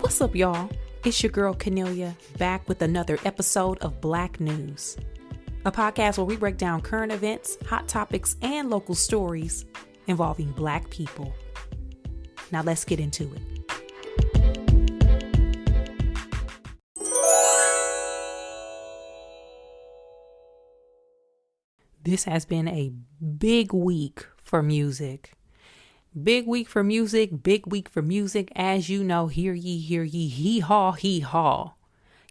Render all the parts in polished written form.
What's up, y'all? It's your girl, Cornelia, back with another episode of Black News, a podcast where we break down current events, hot topics, and local stories involving Black people. Now let's get into it. This has been a big week for music. Big week for music, big week for music. As you know, hear ye, hee haw, hee haw.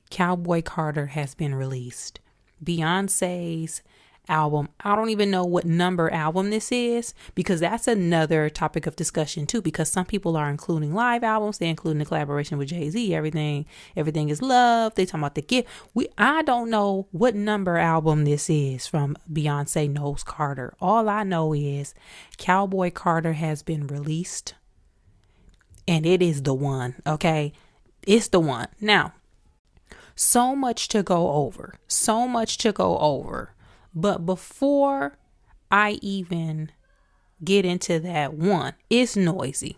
Cowboy Carter has been released. Beyonce's album. I don't even know what number album this is, because that's another topic of discussion too, because some people are including live albums, they're including the collaboration with Jay-Z, everything is love. They talking about the gift. I don't know what number album this is from Beyonce Knows Carter. All I know is Cowboy Carter has been released, and it is the one. Okay, it's the one. Now, so much to go over. But before I even get into that, one, it's noisy.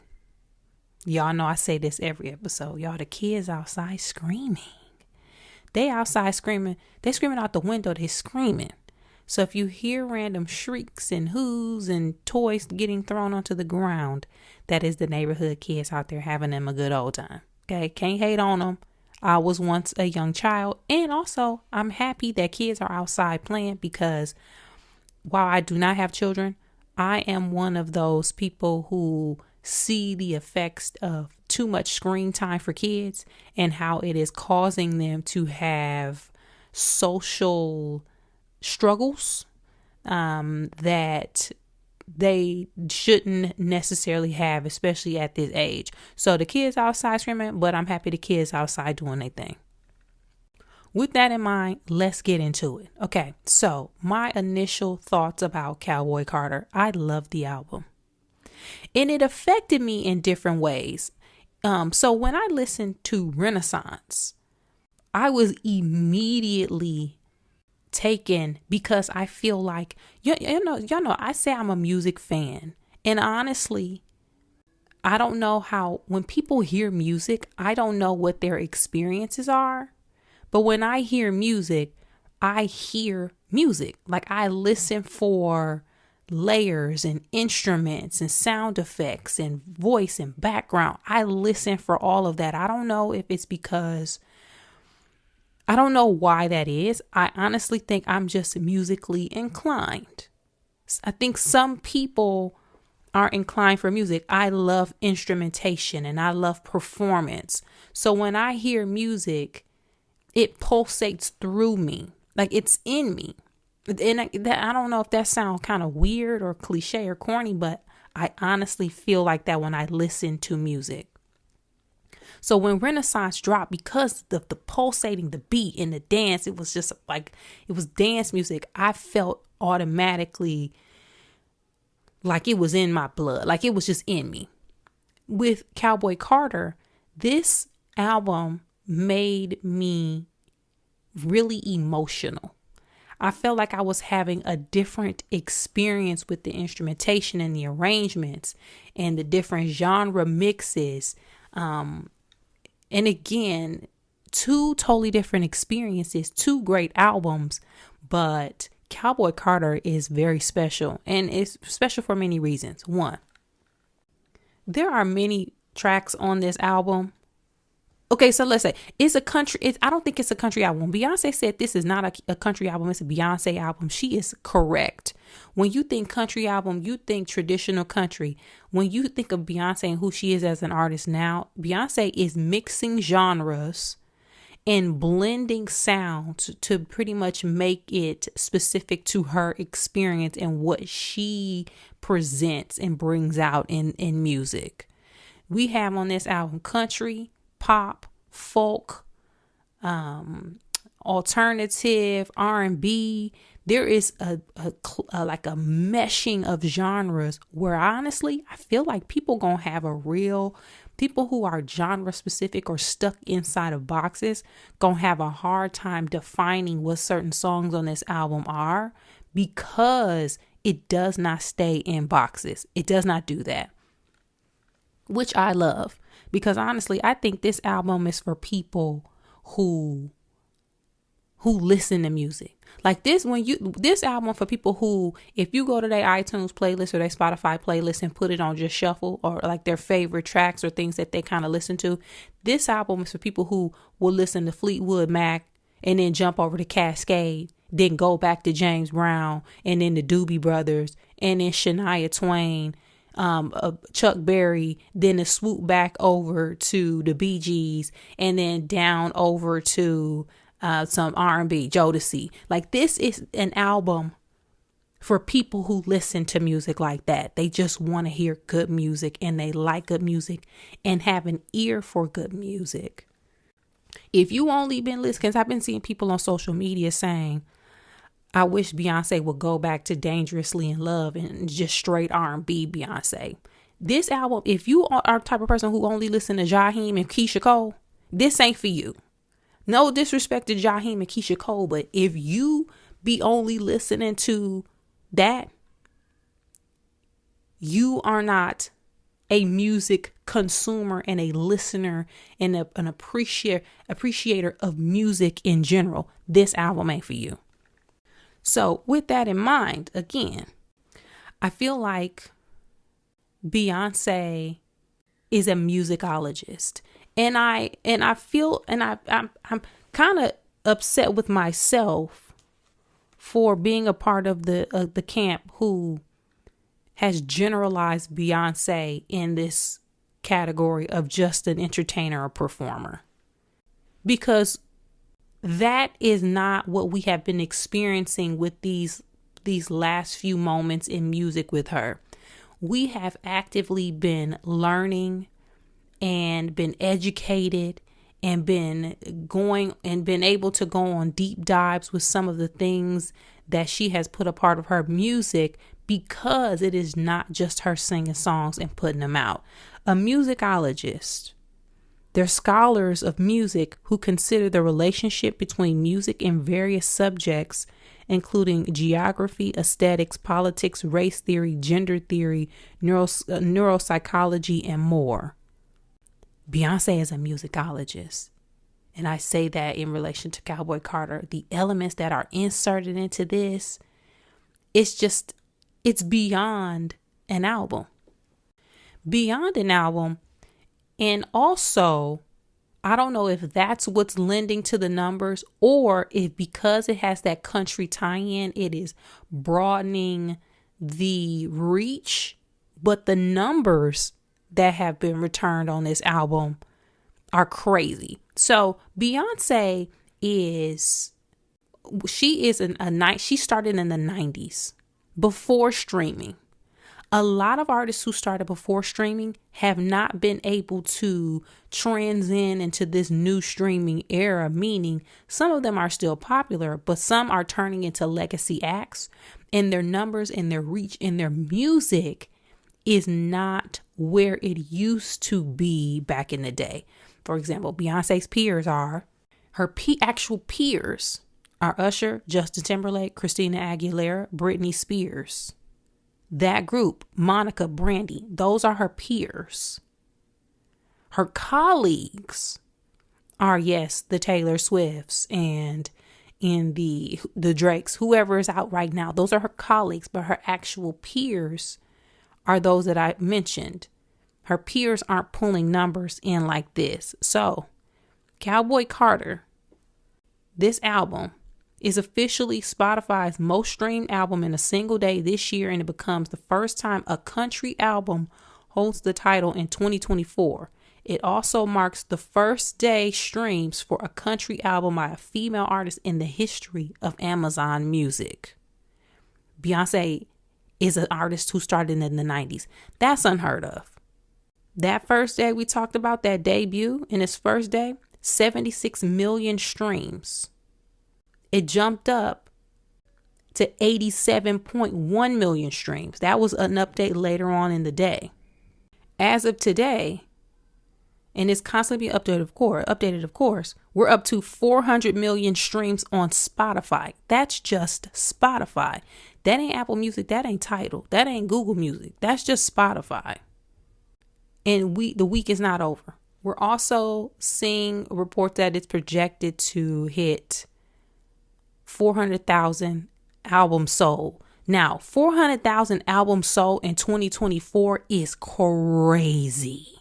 Y'all know I say this every episode. Y'all, the kids outside screaming. They outside screaming. They screaming out the window. They screaming. So if you hear random shrieks and whoos and toys getting thrown onto the ground, that is the neighborhood kids out there having them a good old time. Okay, can't hate on them. I was once a young child, and also I'm happy that kids are outside playing, because while I do not have children, I am one of those people who see the effects of too much screen time for kids and how it is causing them to have social struggles that they shouldn't necessarily have, especially at this age. So the kids outside screaming, but I'm happy the kids outside doing their thing. With that in mind, let's get into it. Okay, so my initial thoughts about Cowboy Carter. I love the album, and it affected me in different ways. So when I listened to Renaissance, I was immediately taken, because I feel like y'all know I say I'm a music fan, and honestly, I don't know how, when people hear music, I don't know what their experiences are, but when I hear music, I hear music. Like, I listen for layers and instruments and sound effects and voice and background. I listen for all of that. I don't know if it's because I don't know why that is. I honestly think I'm just musically inclined. I think some people are inclined for music. I love instrumentation and I love performance. So when I hear music, it pulsates through me, like it's in me. And I don't know if that sounds kind of weird or cliche or corny, but I honestly feel like that when I listen to music. So when Renaissance dropped, because of the pulsating, the beat and the dance, it was just like, it was dance music. I felt automatically like it was in my blood, like it was just in me. With Cowboy Carter, this album made me really emotional. I felt like I was having a different experience with the instrumentation and the arrangements and the different genre mixes. And again, two totally different experiences, two great albums, but Cowboy Carter is very special, and it's special for many reasons. One, there are many tracks on this album. Okay, so let's say it's a country. I don't think it's a country album. Beyonce said this is not a country album. It's a Beyonce album. She is correct. When you think country album, you think traditional country. When you think of Beyonce and who she is as an artist now, Beyonce is mixing genres and blending sounds to pretty much make it specific to her experience and what she presents and brings out in music. We have on this album country, pop, folk, alternative, R&B. There is a meshing of genres where honestly, I feel like people who are genre specific or stuck inside of boxes gonna have a hard time defining what certain songs on this album are, because it does not stay in boxes. It does not do that, which I love. Because honestly, I think this album is for people who listen to music. Like this album for people who, if you go to their iTunes playlist or their Spotify playlist and put it on just shuffle, or like their favorite tracks or things that they kind of listen to, this album is for people who will listen to Fleetwood Mac and then jump over to Cascade, then go back to James Brown and then the Doobie Brothers and then Shania Twain, Chuck Berry, then to swoop back over to the Bee Gees and then down over to some R&B, Jodeci. Like, this is an album for people who listen to music like that. They just want to hear good music and they like good music and have an ear for good music. If you only been listening, because I've been seeing people on social media saying, I wish Beyonce would go back to Dangerously in Love and just straight R&B Beyonce. This album, if you are the type of person who only listen to Jaheim and Keisha Cole, this ain't for you. No disrespect to Jaheim and Keisha Cole, but if you be only listening to that, you are not a music consumer and a listener and an appreciator of music in general. This album ain't for you. So with that in mind, again, I feel like Beyonce is a musicologist. And I'm kind of upset with myself for being a part of the camp who has generalized Beyonce in this category of just an entertainer or performer, because that is not what we have been experiencing with these last few moments in music with her. We have actively been learning and been educated and been able to go on deep dives with some of the things that she has put a part of her music, because it is not just her singing songs and putting them out. A musicologist, they're scholars of music who consider the relationship between music and various subjects, including geography, aesthetics, politics, race theory, gender theory, neuropsychology, and more. Beyonce is a musicologist. And I say that in relation to Cowboy Carter. The elements that are inserted into this, it's beyond an album. Beyond an album. And also, I don't know if that's what's lending to the numbers, or if because it has that country tie-in, it is broadening the reach. But the numbers that have been returned on this album are crazy. So Beyonce she started in the 90s, before streaming. A lot of artists who started before streaming have not been able to transcend into this new streaming era, meaning some of them are still popular, but some are turning into legacy acts, and their numbers and their reach and their music is not where it used to be back in the day. For example, Beyonce's peers are actual peers are Usher, Justin Timberlake, Christina Aguilera, Britney Spears. That group, Monica, Brandy, those are her peers. Her colleagues are, yes, the Taylor Swifts and the Drakes, whoever is out right now. Those are her colleagues, but her actual peers are those that I mentioned. Her peers aren't pulling numbers in like this. So, Cowboy Carter, this album is officially Spotify's most streamed album in a single day this year, and it becomes the first time a country album holds the title in 2024. It also marks the first day streams for a country album by a female artist in the history of Amazon Music. Beyonce is an artist who started in the 90s. That's unheard of. That first day we talked about, that debut, in its first day, 76 million streams. It jumped up to 87.1 million streams. That was an update later on in the day. As of today, and it's constantly being updated, of course, we're up to 400 million streams on Spotify. That's just Spotify. That ain't Apple Music. That ain't Tidal. That ain't Google Music. That's just Spotify. And the week is not over. We're also seeing a report that it's projected to hit 400,000 albums sold. Now, 400,000 albums sold in 2024 is crazy.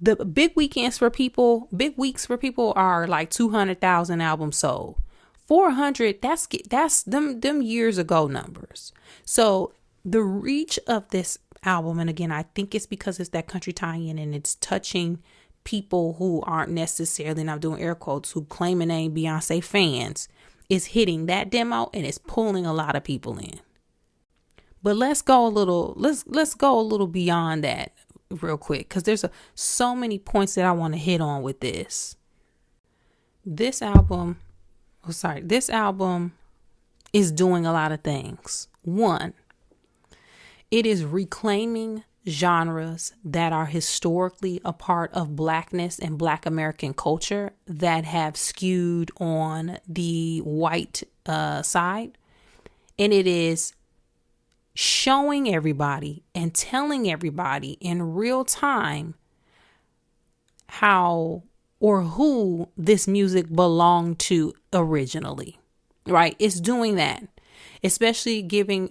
The big weeks for people are like 200,000 albums sold. 400, that's them years ago numbers. So the reach of this album, and again, I think it's because it's that country tie-in and it's touching people who aren't necessarily, and I'm doing air quotes, who claim and ain't Beyonce fans, is hitting that demo and it's pulling a lot of people in. But let's go a little beyond that real quick, because there's so many points that I want to hit on with this. This album is doing a lot of things. One, it is reclaiming genres that are historically a part of Blackness and Black American culture that have skewed on the white side. And it is showing everybody and telling everybody in real time how or who this music belonged to originally, right? It's doing that, especially giving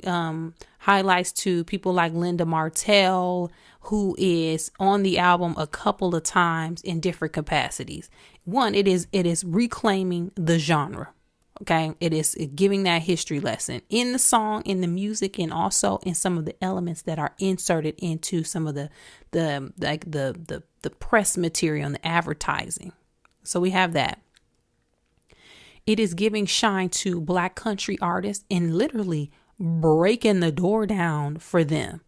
highlights to people like Linda Martell, who is on the album a couple of times in different capacities. One, it is reclaiming the genre. Okay, it is giving that history lesson in the song, in the music, and also in some of the elements that are inserted into some of the press material and the advertising. So we have that. It is giving shine to Black country artists and literally breaking the door down for them.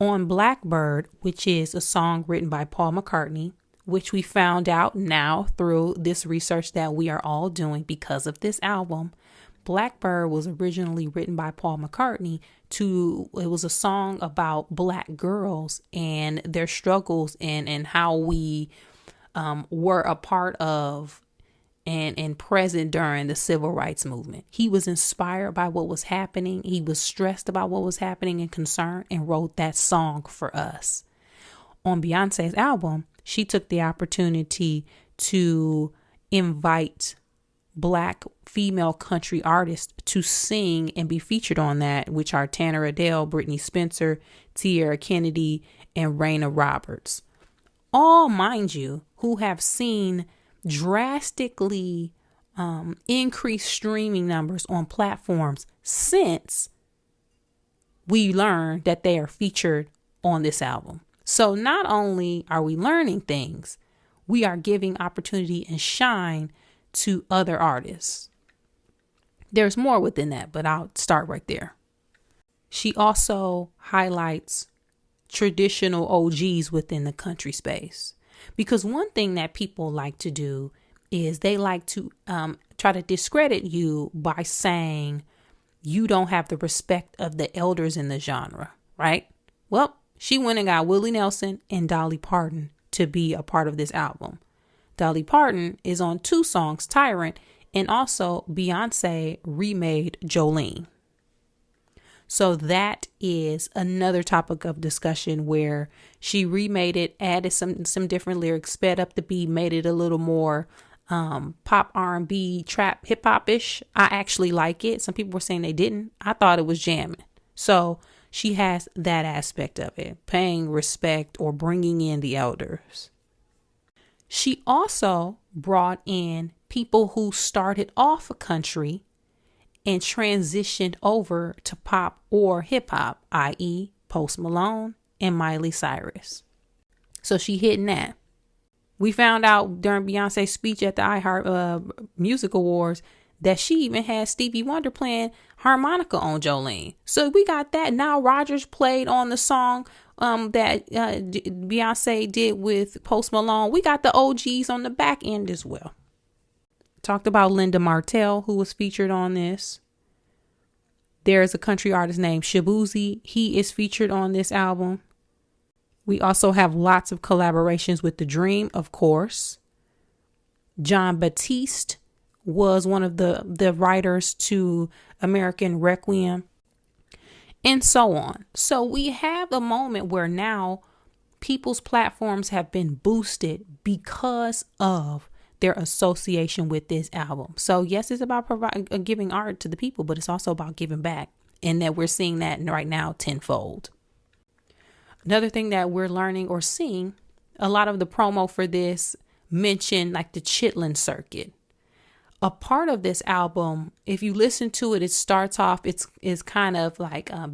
On Blackbird, which is a song written by Paul McCartney, which we found out now through this research that we are all doing because of this album. Blackbird was originally written by Paul McCartney. It was a song about Black girls and their struggles and how we were a part of and present during the civil rights movement. He was inspired by what was happening. He was stressed about what was happening and concerned and wrote that song for us. On Beyonce's album, she took the opportunity to invite Black female country artists to sing and be featured on that, which are Tanner Adele, Brittany Spencer, Tierra Kennedy, and Raina Roberts. All, mind you, who have seen drastically increased streaming numbers on platforms since we learned that they are featured on this album. So not only are we learning things, we are giving opportunity and shine to other artists. There's more within that, but I'll start right there. She also highlights traditional OGs within the country space, because one thing that people like to do is they like to try to discredit you by saying you don't have the respect of the elders in the genre, right? Well, she went and got Willie Nelson and Dolly Parton to be a part of this album. Dolly Parton is on 2 songs, Tyrant, and also Beyonce remade Jolene. So that is another topic of discussion where she remade it, added some different lyrics, sped up the beat, made it a little more pop, R&B, trap, hip hop-ish. I actually like it. Some people were saying they didn't. I thought it was jamming. So she has that aspect of it, paying respect or bringing in the elders. She also brought in people who started off a country and transitioned over to pop or hip hop, i.e. Post Malone and Miley Cyrus. So she hitting that. We found out during Beyonce's speech at the iHeart Music Awards that she even had Stevie Wonder playing harmonica on Jolene. So we got that. Now Rogers played on the song that Beyonce did with Post Malone. We got the OGs on the back end as well. Talked about Linda Martell, who was featured on this. There's a country artist named Shabuzi. He is featured on this album. We also have lots of collaborations with The Dream, of course. John Batiste was one of the writers to American Requiem, and so on. So we have a moment where now people's platforms have been boosted because of their association with this album. So yes, it's about giving art to the people, but it's also about giving back. And that we're seeing that right now tenfold. Another thing that we're learning or seeing, a lot of the promo for this mention like the Chitlin circuit. A part of this album, if you listen to it, it starts off, it's kind of like I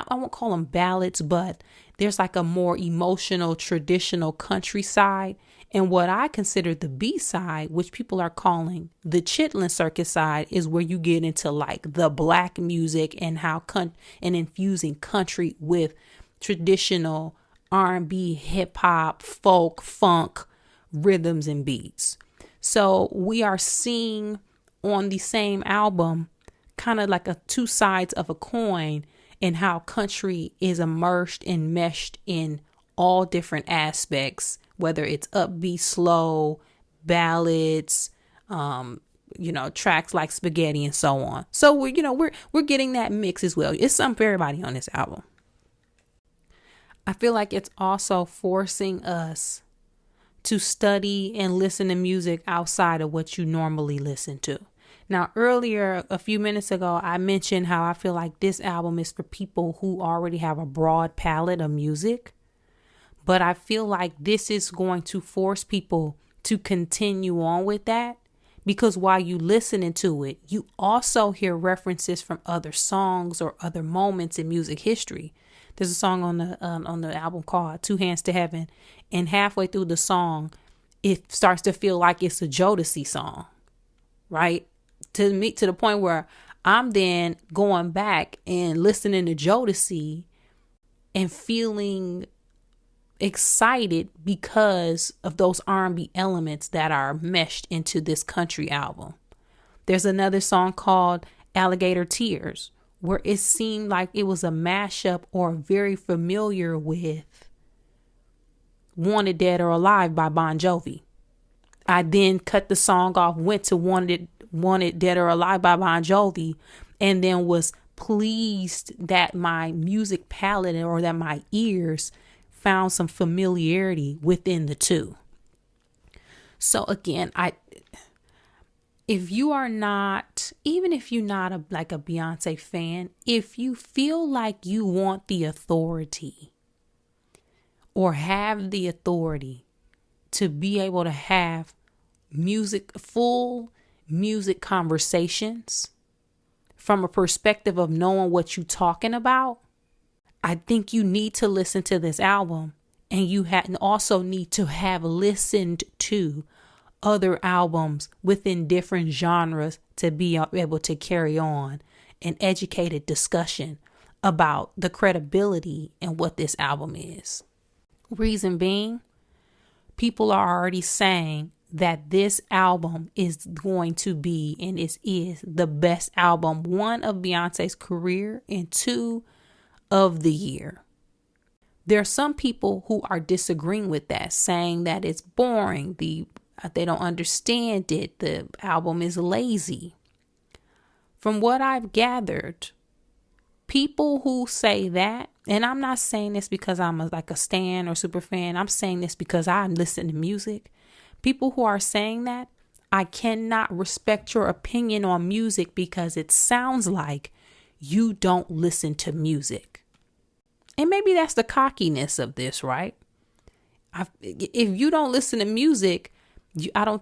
won't call them ballads, but there's like a more emotional, traditional countryside. And what I consider the B-side, which people are calling the Chitlin circuit side, is where you get into like the black music and how and infusing country with traditional R&B, hip hop, folk, funk rhythms and beats. So we are seeing on the same album kind of like two sides of a coin, and how country is immersed and meshed in all different aspects, whether it's upbeat, slow, ballads, tracks like Spaghetti and so on. So we're getting that mix as well. It's something for everybody on this album. I feel like it's also forcing us to study and listen to music outside of what you normally listen to. Now, earlier, a few minutes ago, I mentioned how I feel like this album is for people who already have a broad palette of music. But I feel like this is going to force people to continue on with that, because while you listening to it, you also hear references from other songs or other moments in music history. There's a song on the album called Two Hands to Heaven, and halfway through the song, it starts to feel like it's a Jodeci song, right? To the point where I'm then going back and listening to Jodeci and feeling excited because of those R&B elements that are meshed into this country album. There's another song called Alligator Tears, where it seemed like it was a mashup or very familiar with Wanted Dead or Alive by Bon Jovi. I then cut the song off, went to Wanted Dead or Alive by Bon Jovi, and then was pleased that my music palette or that my ears found some familiarity within the two. So again, if you are not, even if you're not a Beyonce fan, if you feel like you want the authority or have the authority to be able to have full music conversations from a perspective of knowing what you're talking about, I think you need to listen to this album, and you also need to have listened to other albums within different genres to be able to carry on an educated discussion about the credibility and what this album is. Reason being, people are already saying that this album is going to be and is the best album, one, of Beyonce's career, and two, of the year. There are some people who are disagreeing with that, saying that it's boring, they don't understand it, the album is lazy. From what I've gathered, people who say that, and I'm not saying this because I'm a stan or super fan, I'm saying this because I listen to music. People who are saying that, I cannot respect your opinion on music because it sounds like you don't listen to music. And maybe that's the cockiness of this, right? If you don't listen to music, I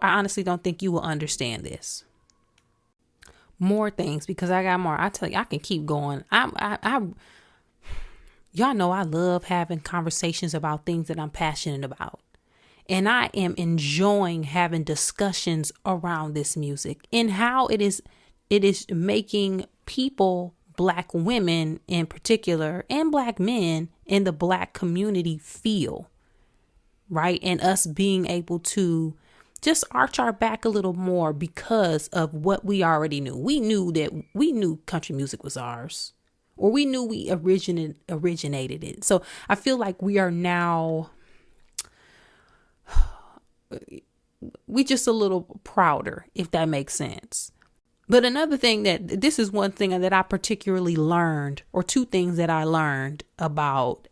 honestly don't think you will understand this. More things, because I got more. I tell you, I can keep going. Y'all know I love having conversations about things that I'm passionate about. And I am enjoying having discussions around this music and how it is making people, Black women in particular, and Black men in the Black community feel, right? And us being able to just arch our back a little more because of what we already knew. We knew country music was ours, or we knew we originated it. So I feel like we are now, we just a little prouder, if that makes sense. But another thing this is one thing that I particularly learned, or two things that I learned about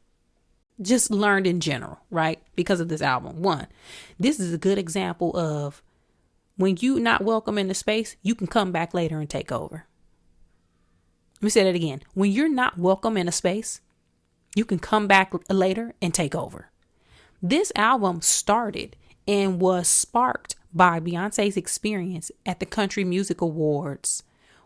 just learned in general, right? Because of this album. One, this is a good example of when you not welcome in the space, you can come back later and take over. Let me say that again. When you're not welcome in a space, you can come back later and take over. This album started and was sparked by Beyonce's experience at the Country Music Awards,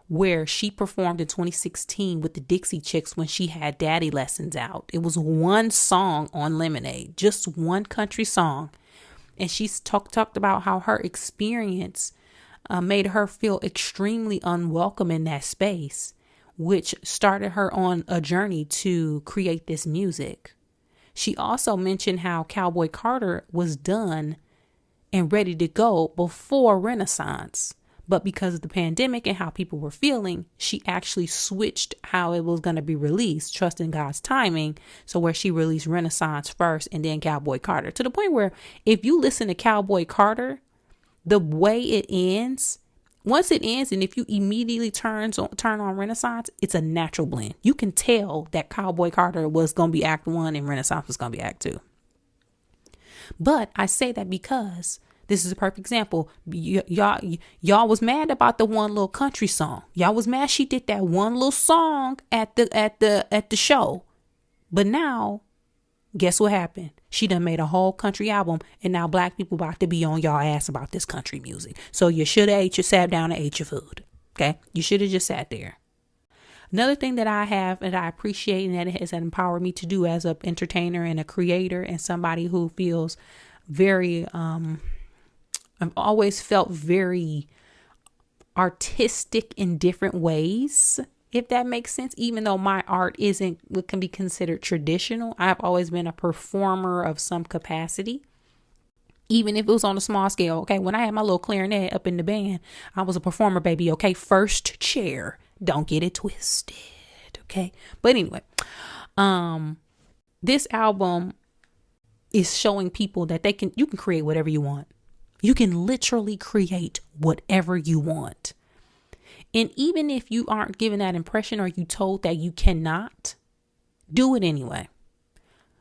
where she performed in 2016 with the Dixie Chicks when she had Daddy Lessons out. It was one song on Lemonade, just one country song. And she talked about how her experience made her feel extremely unwelcome in that space, which started her on a journey to create this music. She also mentioned how Cowboy Carter was done and ready to go before Renaissance. But because of the pandemic and how people were feeling, she actually switched how it was going to be released, trusting God's timing. So where she released Renaissance first and then Cowboy Carter, to the point where if you listen to Cowboy Carter, the way it ends, once it ends, and if you immediately turn on Renaissance, it's a natural blend. You can tell that Cowboy Carter was going to be Act 1 and Renaissance was going to be Act 2. But I say that because this is a perfect example. Y'all was mad about the one little country song. Y'all was mad she did that one little song at the show. But now, guess what happened? She done made a whole country album, and now black people about to be on y'all ass about this country music. So you should have sat down and ate your food. Okay? You should have just sat there. Another thing that I have and I appreciate and that it has empowered me to do as an entertainer and a creator and somebody who feels very, I've always felt very artistic in different ways, if that makes sense. Even though my art isn't what can be considered traditional, I've always been a performer of some capacity, even if it was on a small scale. Okay, when I had my little clarinet up in the band, I was a performer, baby. Okay, first chair. Don't get it twisted. Okay, but anyway, this album is showing people that you can create whatever you want. You can literally create whatever you want. And even if you aren't given that impression or you told that you cannot, do it anyway.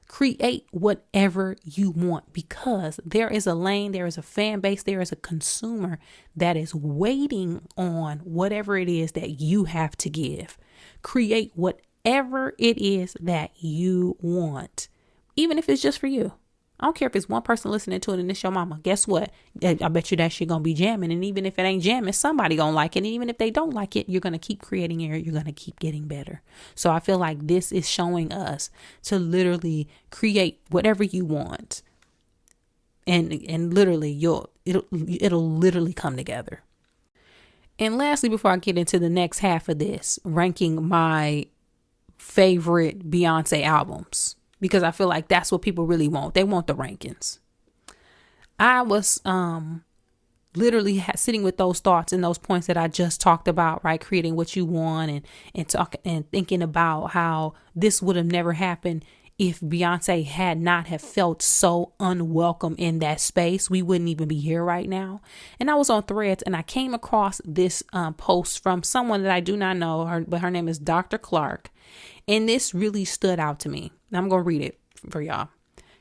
Create whatever you want, because there is a lane, there is a fan base, there is a consumer that is waiting on whatever it is that you have to give. Create whatever it is that you want, even if it's just for you. I don't care if it's one person listening to it and it's your mama. Guess what? I bet you that shit gonna be jamming. And even if it ain't jamming, somebody gonna like it. And even if they don't like it, you're gonna keep creating it. You're gonna keep getting better. So I feel like this is showing us to literally create whatever you want, and literally it'll literally come together. And lastly, before I get into the next half of this, ranking my favorite Beyonce albums, because I feel like that's what people really want. They want the rankings. I was literally sitting with those thoughts and those points that I just talked about, right? Creating what you want and thinking about how this would have never happened if Beyonce had not have felt so unwelcome in that space. We wouldn't even be here right now. And I was on Threads and I came across this post from someone that I do not know, but her name is Dr. Clark. And this really stood out to me. I'm going to read it for y'all.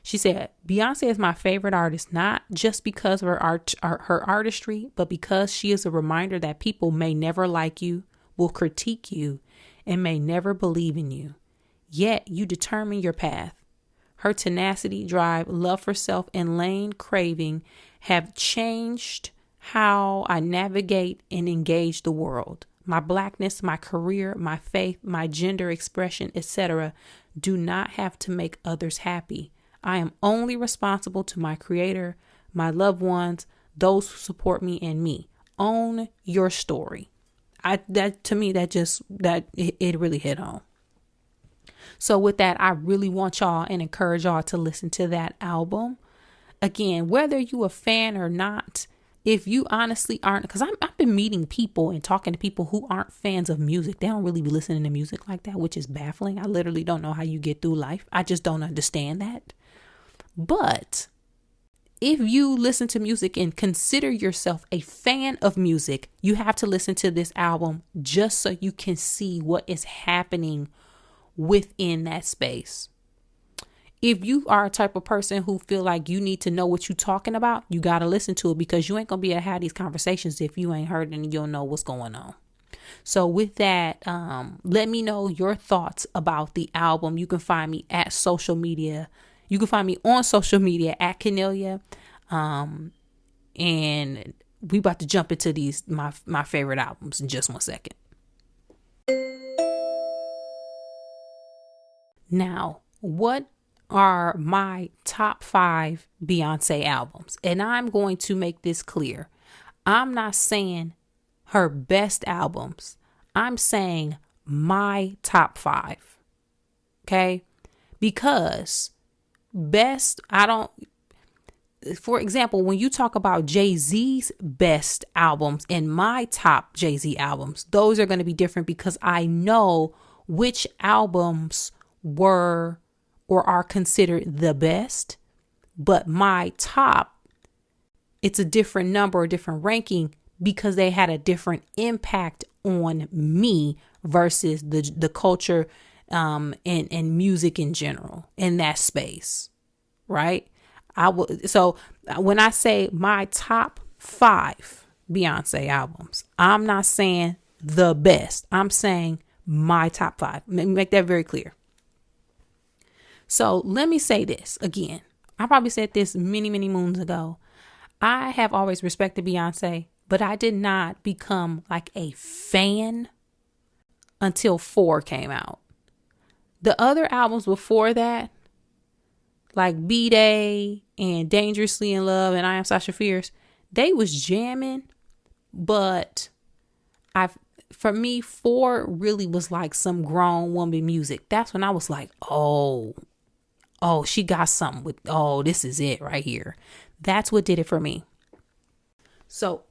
She said, Beyonce is my favorite artist, not just because of her artistry, but because she is a reminder that people may never like you, will critique you, and may never believe in you. Yet you determine your path. Her tenacity, drive, love for self, and lane craving have changed how I navigate and engage the world. My blackness, my career, my faith, my gender expression, etc. do not have to make others happy. I am only responsible to my creator, my loved ones, those who support me, and me. Own your story. It really hit home. So with that, I really want y'all and encourage y'all to listen to that album. Again, whether you a fan or not, if you honestly aren't, because I've been meeting people and talking to people who aren't fans of music. They don't really be listening to music like that, which is baffling. I literally don't know how you get through life. I just don't understand that. But if you listen to music and consider yourself a fan of music, you have to listen to this album just so you can see what is happening within that space. if you are a type of person who feel like you need to know what you're talking about, you got to listen to it, because you ain't going to be able to have these conversations if you ain't heard and you don't know what's going on. So with that, let me know your thoughts about the album. You can find me at social media. You can find me on social media at Canelia. And we about to jump into these, my favorite albums in just 1 second. Now, what are my top 5 Beyonce albums? And I'm going to make this clear. I'm not saying her best albums. I'm saying my top 5. Okay? Because for example, when you talk about Jay-Z's best albums and my top Jay-Z albums, those are going to be different because I know which albums were or are considered the best, but my top, it's a different number, a different ranking, because they had a different impact on me versus the culture and music in general in that space, right? So when I say my top 5 Beyonce albums, I'm not saying the best. I'm saying my top 5. Make that very clear. So let me say this again. I probably said this many, many moons ago. I have always respected Beyonce, but I did not become like a fan until 4 came out. The other albums before that, like B-Day and Dangerously in Love and I Am Sasha Fierce, they was jamming, but for me, 4 really was like some grown woman music. That's when I was like, oh, she got something with, this is it right here. That's what did it for me. So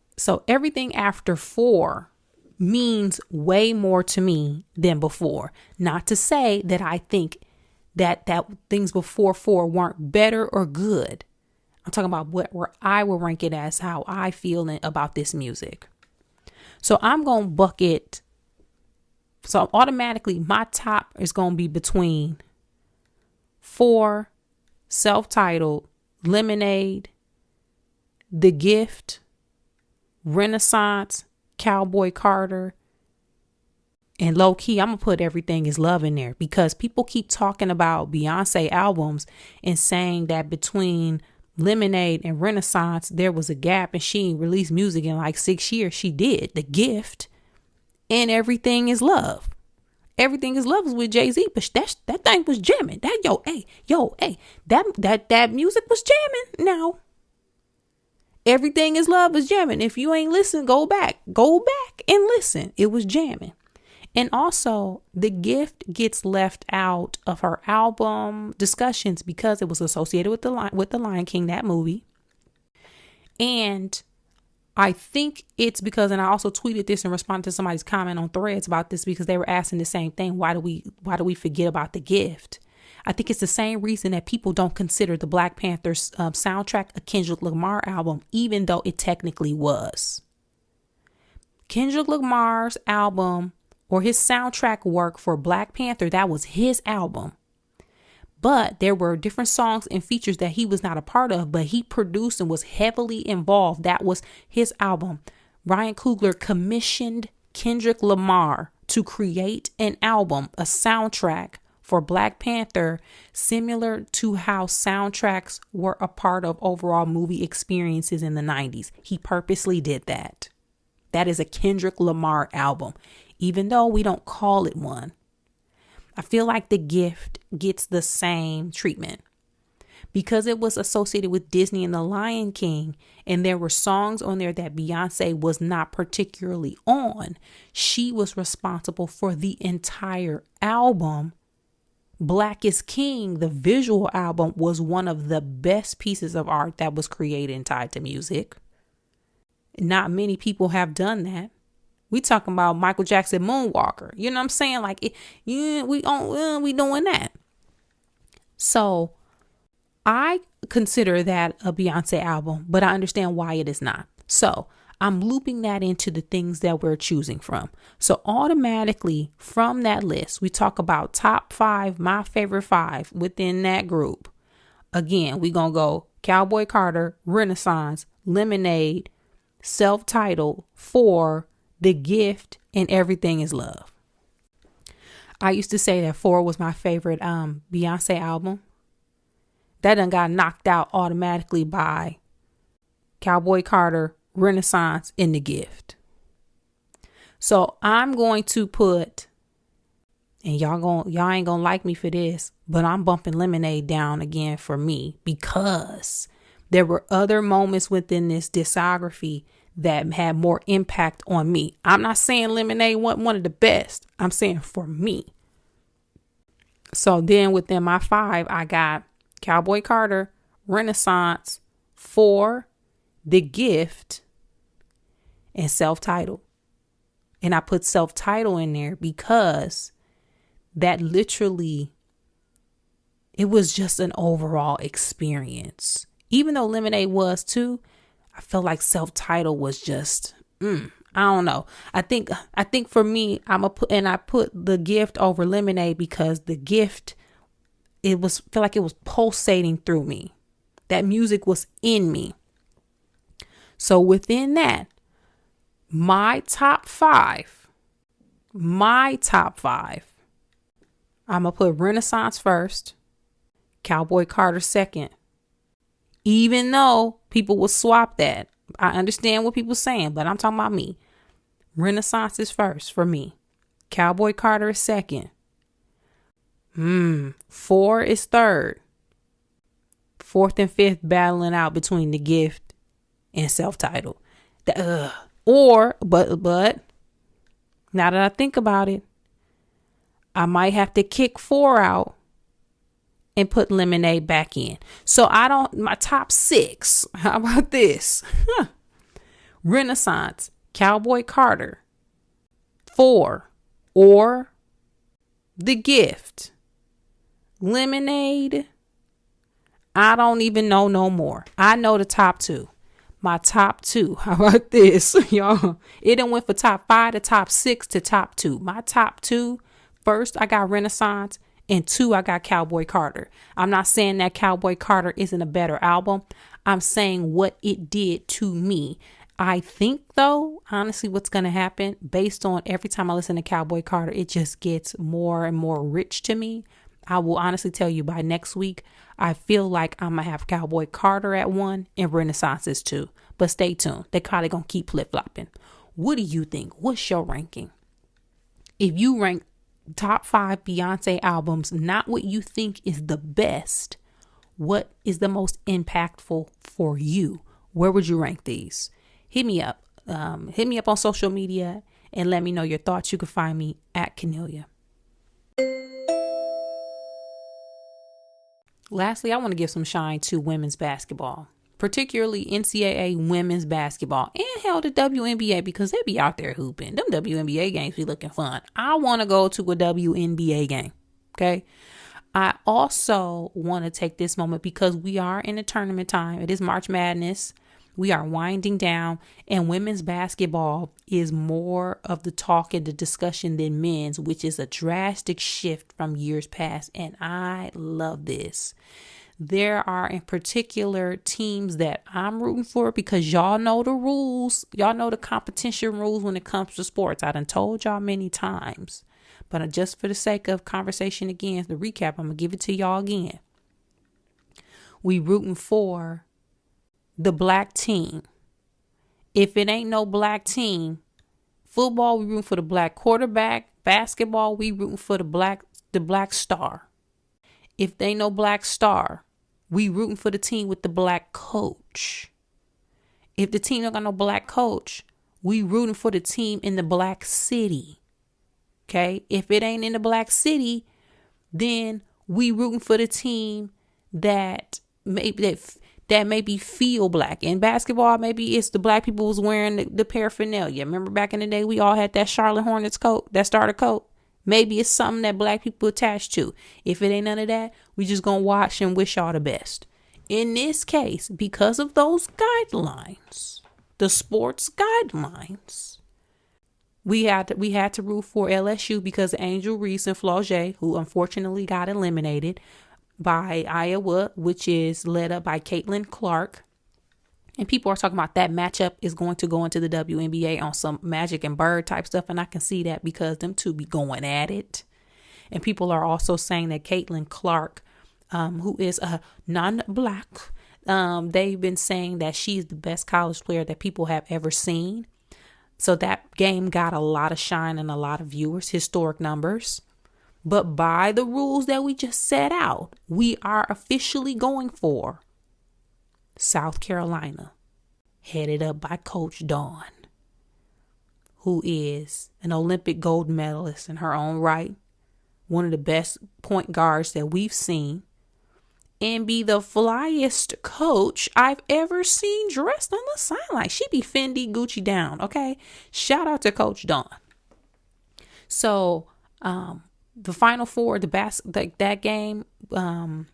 everything after 4 means way more to me than before. Not to say that I think that things before 4 weren't better or good. I'm talking about where I will rank it as how I feel about this music. So I'm going to bucket. So automatically my top is going to be between 4, Self-Titled, Lemonade, The Gift, Renaissance, Cowboy Carter, and low key, I'm going to put Everything Is Love in there because people keep talking about Beyonce albums and saying that between Lemonade and Renaissance, there was a gap and she ain't released music in like 6 years. She did. The Gift and Everything Is Love. Everything Is Love was with Jay-Z, but that thing was jamming. That music was jamming. Now, Everything Is Love was jamming. If you ain't listened, go back and listen. It was jamming. And also, The Gift gets left out of her album discussions because it was associated with the Lion King, that movie. And I think it's because, and I also tweeted this in response to somebody's comment on Threads about this because they were asking the same thing. Why do we forget about The Gift? I think it's the same reason that people don't consider the Black Panther soundtrack a Kendrick Lamar album, even though it technically was. Kendrick Lamar's album or his soundtrack work for Black Panther, that was his album. But there were different songs and features that he was not a part of, but he produced and was heavily involved. That was his album. Ryan Coogler commissioned Kendrick Lamar to create an album, a soundtrack for Black Panther, similar to how soundtracks were a part of overall movie experiences in the 90s. He purposely did that. That is a Kendrick Lamar album, even though we don't call it one. I feel like The Gift gets the same treatment because it was associated with Disney and the Lion King, and there were songs on there that Beyonce was not particularly on. She was responsible for the entire album. Black is King, the visual album, was one of the best pieces of art that was created and tied to music. Not many people have done that. We talking about Michael Jackson Moonwalker. You know what I'm saying? Like, we doing that. So I consider that a Beyonce album, but I understand why it is not. So I'm looping that into the things that we're choosing from. So automatically from that list, we talk about top 5, my favorite 5 within that group. Again, we're going to go Cowboy Carter, Renaissance, Lemonade, Self-Titled, 4, The Gift, and Everything Is Love. I used to say that 4 was my favorite Beyonce album. That done got knocked out automatically by Cowboy Carter, Renaissance, and The Gift. So I'm going to put, and y'all ain't gonna like me for this, but I'm bumping Lemonade down again for me because there were other moments within this discography that had more impact on me. I'm not saying Lemonade wasn't one of the best. I'm saying for me. So then within my 5, I got Cowboy Carter, Renaissance, 4, The Gift, and Self-Titled. And I put Self-Titled in there because that literally, it was just an overall experience. Even though Lemonade was too, I felt like Self-Titled was just, I don't know. I think for me, I put The Gift over Lemonade because The Gift, feel like it was pulsating through me. That music was in me. So within that, my top 5, I'm going to put Renaissance first, Cowboy Carter second. Even though people will swap that. I understand what people saying, but I'm talking about me. Renaissance is first for me. Cowboy Carter is second. 4 is third. 4th and 5th battling out between The Gift and Self-Titled. But now that I think about it, I might have to kick 4 out and put Lemonade back in. So my top 6, how about this? Renaissance, Cowboy Carter, 4, or The Gift, Lemonade. I don't even know no more. I know the top 2. My top 2. How about this, y'all? It done went for top 5 to top 6 to top 2. My top 2, first I got Renaissance, and 2 I got Cowboy Carter. I'm not saying that Cowboy Carter isn't a better album. I'm saying what it did to me. I think though, honestly, what's going to happen based on every time I listen to Cowboy Carter, it just gets more and more rich to me. I will honestly tell you by next week, I feel like I'm going to have Cowboy Carter at 1 and Renaissance is 2. But stay tuned. They're probably going to keep flip-flopping. What do you think? What's your ranking? If you rank top 5 Beyonce albums, not what you think is the best, what is the most impactful for you? Where would you rank these? Hit me up. Hit me up on social media and let me know your thoughts. You can find me at Canelia. Lastly, I want to give some shine to women's basketball, particularly NCAA women's basketball, and hell, the WNBA, because they be out there hooping. Them WNBA games be looking fun. I want to go to a WNBA game. Okay. I also want to take this moment because we are in a tournament time. It is March Madness. We are winding down, and women's basketball is more of the talk and the discussion than men's, which is a drastic shift from years past. And I love this. There are in particular teams that I'm rooting for because y'all know the rules. Y'all know the competition rules when it comes to sports. I done told y'all many times, but just for the sake of conversation again, the recap, I'm going to give it to y'all again. We rooting for the black team. If it ain't no black team, football, we rooting for the black quarterback. Basketball, we rooting for the black star. If they ain't no black star, we rooting for the team with the black coach. If the team don't got no black coach, we rooting for the team in the black city. Okay? If it ain't in the black city, then we rooting for the team that maybe feel black. In basketball, maybe it's the black people was wearing the paraphernalia. Remember back in the day, we all had that Charlotte Hornets coat, that starter coat. Maybe it's something that black people attached to. If it ain't none of that, we just gonna watch and wish y'all the best. In this case, because of those guidelines, the sports guidelines. We had to root for LSU because Angel Reese and Flau'jae, who unfortunately got eliminated by Iowa, which is led up by Caitlin Clark. And people are talking about that matchup is going to go into the WNBA on some Magic and Bird type stuff. And I can see that because them two be going at it. And people are also saying that Caitlin Clark, who is a non-black, they've been saying that she's the best college player that people have ever seen. So that game got a lot of shine and a lot of viewers, historic numbers. But by the rules that we just set out, we are officially going for South Carolina, headed up by Coach Dawn, who is an Olympic gold medalist in her own right, one of the best point guards that we've seen, and be the flyest coach I've ever seen dressed on the sideline. She be Fendi Gucci down, okay? Shout out to Coach Dawn. So, the Final Four, that game, the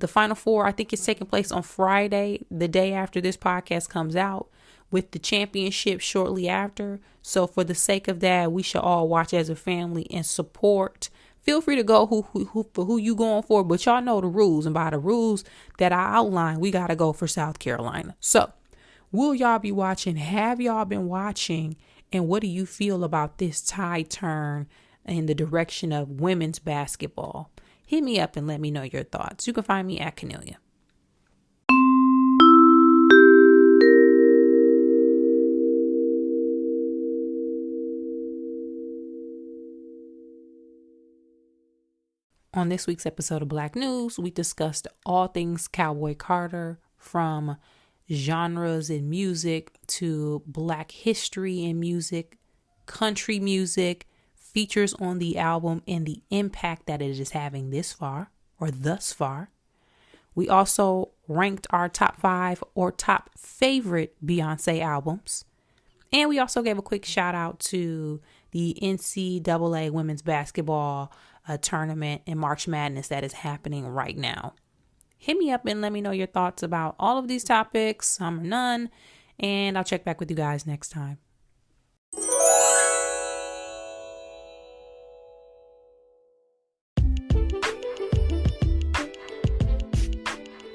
Final Four, I think it's taking place on Friday, the day after this podcast comes out, with the championship shortly after. So for the sake of that, we should all watch as a family and support. Feel free to go who you going for, but y'all know the rules. And by the rules that I outlined, we got to go for South Carolina. So will y'all be watching? Have y'all been watching? And what do you feel about this tide turn in the direction of women's basketball? Hit me up and let me know your thoughts. You can find me at Canelia. On this week's episode of Black News, we discussed all things Cowboy Carter, from genres in music to Black history in music, country music, features on the album, and the impact that it is having thus far. We also ranked our top 5 or top favorite Beyonce albums. And we also gave a quick shout out to the NCAA women's basketball tournament and March Madness that is happening right now. Hit me up and let me know your thoughts about all of these topics, some or none, and I'll check back with you guys next time.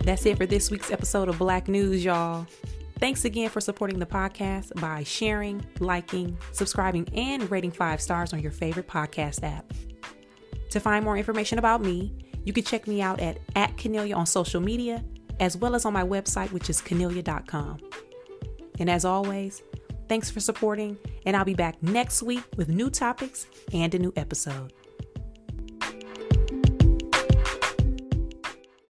That's it for this week's episode of Black News, y'all. Thanks again for supporting the podcast by sharing, liking, subscribing, and rating 5 stars on your favorite podcast app. To find more information about me, you can check me out at Canelia on social media, as well as on my website, which is canelia.com. And as always, thanks for supporting, and I'll be back next week with new topics and a new episode.